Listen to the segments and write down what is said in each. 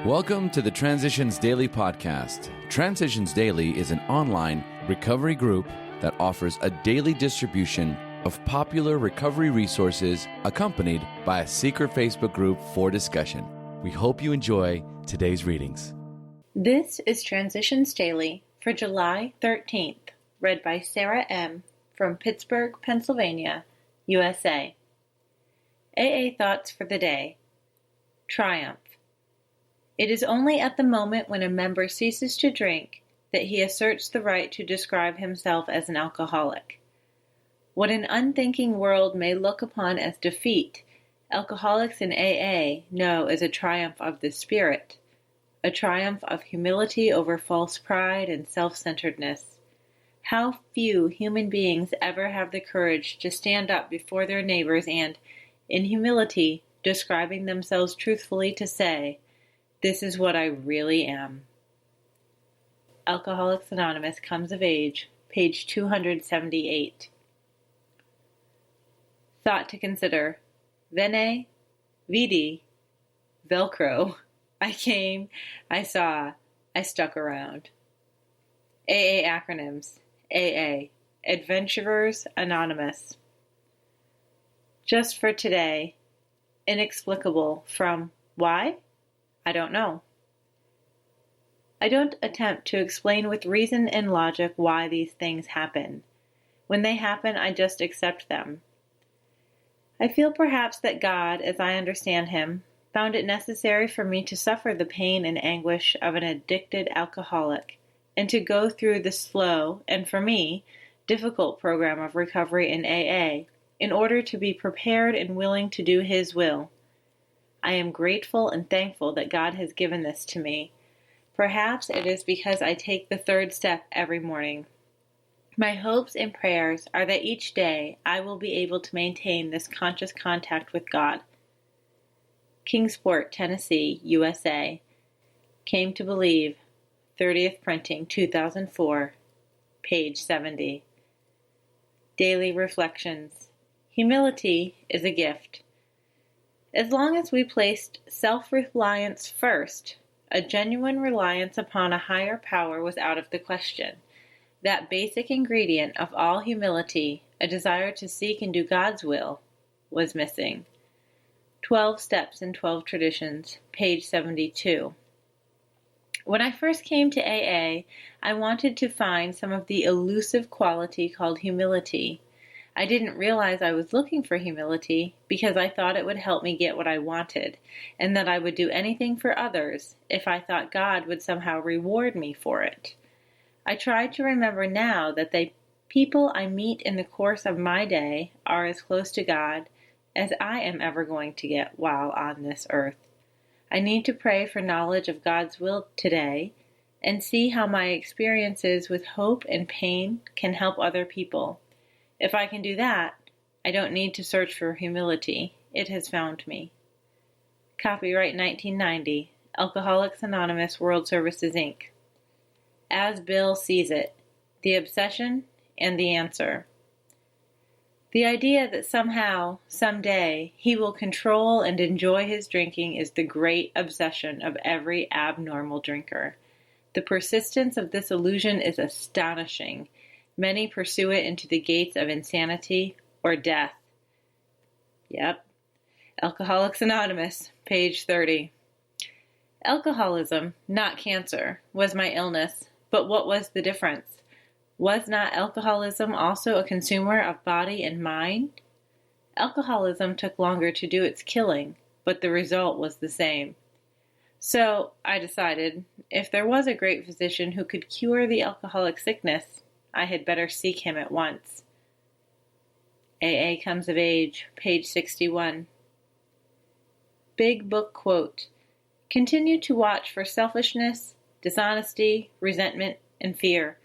Welcome to the Transitions Daily podcast. Transitions Daily is an online recovery group that offers a daily distribution of popular recovery resources accompanied by a secret Facebook group for discussion. We hope you enjoy today's readings. This is Transitions Daily for July 13th, read by Sarah M. from Pittsburgh, Pennsylvania, USA. AA Thoughts for the Day. Triumph. It is only at the moment when a member ceases to drink that he asserts the right to describe himself as an alcoholic. What an unthinking world may look upon as defeat, alcoholics in AA know as a triumph of the spirit, a triumph of humility over false pride and self-centeredness. How few human beings ever have the courage to stand up before their neighbors and, in humility, describing themselves truthfully to say, "This is what I really am." Alcoholics Anonymous Comes of Age, page 278. Thought to consider. Vene, vidi, Velcro. I came, I saw, I stuck around. AA acronyms. AA, Adventurers Anonymous. Just for today. Inexplicable from why? I don't know. I don't attempt to explain with reason and logic why these things happen. When they happen, I just accept them. I feel perhaps that God, as I understand Him, found it necessary for me to suffer the pain and anguish of an addicted alcoholic, and to go through the slow, and for me, difficult program of recovery in AA, in order to be prepared and willing to do His will. I am grateful and thankful that God has given this to me. Perhaps it is because I take the third step every morning. My hopes and prayers are that each day I will be able to maintain this conscious contact with God. Kingsport, Tennessee, USA. Came to Believe, 30th printing, 2004, page 70. Daily Reflections. Humility is a gift. As long as we placed self-reliance first, a genuine reliance upon a higher power was out of the question. That basic ingredient of all humility, a desire to seek and do God's will, was missing. 12 Steps and 12 Traditions, page 72. When I first came to AA, I wanted to find some of the elusive quality called humility. I didn't realize I was looking for humility because I thought it would help me get what I wanted, and that I would do anything for others if I thought God would somehow reward me for it. I try to remember now that the people I meet in the course of my day are as close to God as I am ever going to get while on this earth. I need to pray for knowledge of God's will today and see how my experiences with hope and pain can help other people. If I can do that, I don't need to search for humility. It has found me. Copyright 1990, Alcoholics Anonymous World Services, Inc. As Bill Sees It, The Obsession and the Answer. The idea that somehow, someday, he will control and enjoy his drinking is the great obsession of every abnormal drinker. The persistence of this illusion is astonishing. Many pursue it into the gates of insanity or death. Yep. Alcoholics Anonymous, page 30. Alcoholism, not cancer, was my illness, but what was the difference? Was not alcoholism also a consumer of body and mind? Alcoholism took longer to do its killing, but the result was the same. So, I decided, if there was a great physician who could cure the alcoholic sickness, I had better seek him at once. AA Comes of Age, page 61. Big Book Quote. Continue to watch for selfishness, dishonesty, resentment, and fear.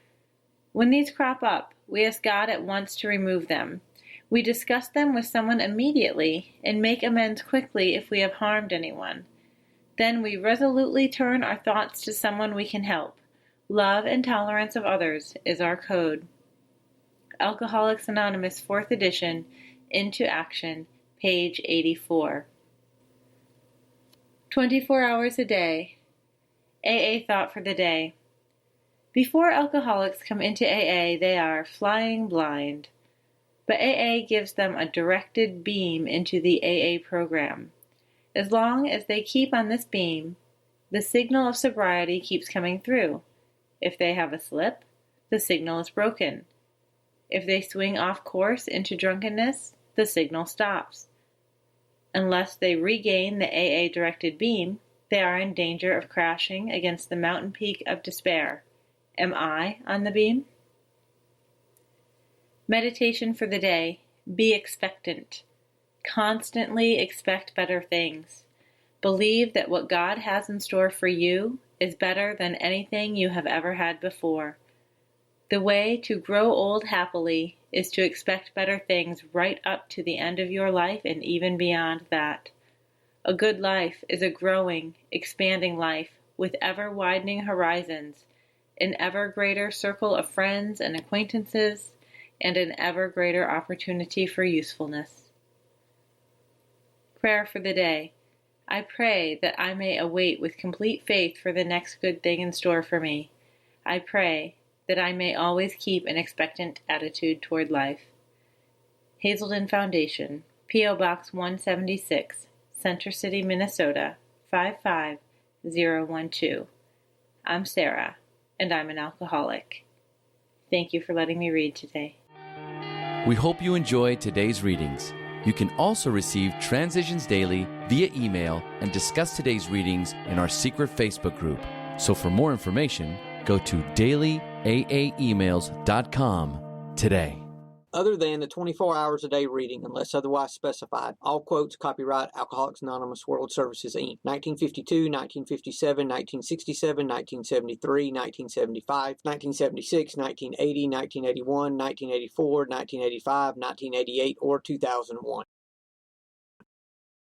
When these crop up, we ask God at once to remove them. We discuss them with someone immediately and make amends quickly if we have harmed anyone. Then we resolutely turn our thoughts to someone we can help. Love and tolerance of others is our code. Alcoholics Anonymous 4th edition, Into Action, page 84. 24 hours a day, AA thought for the day. Before alcoholics come into AA, they are flying blind. But AA gives them a directed beam into the AA program. As long as they keep on this beam, the signal of sobriety keeps coming through. If they have a slip, the signal is broken. If they swing off course into drunkenness, the signal stops. Unless they regain the AA-directed beam, they are in danger of crashing against the mountain peak of despair. Am I on the beam? Meditation for the day. Be expectant. Constantly expect better things. Believe that what God has in store for you is better than anything you have ever had before. The way to grow old happily is to expect better things right up to the end of your life and even beyond that. A good life is a growing, expanding life with ever-widening horizons, an ever greater circle of friends and acquaintances, and an ever greater opportunity for usefulness. Prayer for the day. I pray that I may await with complete faith for the next good thing in store for me. I pray that I may always keep an expectant attitude toward life. Hazelden Foundation, P.O. Box 176, Center City, Minnesota, 55012. I'm Sarah, and I'm an alcoholic. Thank you for letting me read today. We hope you enjoyed today's readings. You can also receive Transitions Daily via email and discuss today's readings in our secret Facebook group. So for more information, go to dailyaaemails.com today. Other than the 24 hours a day reading, unless otherwise specified, all quotes copyright Alcoholics Anonymous World Services, Inc. 1952, 1957, 1967, 1973, 1975, 1976, 1980, 1981, 1984, 1985, 1988, or 2001.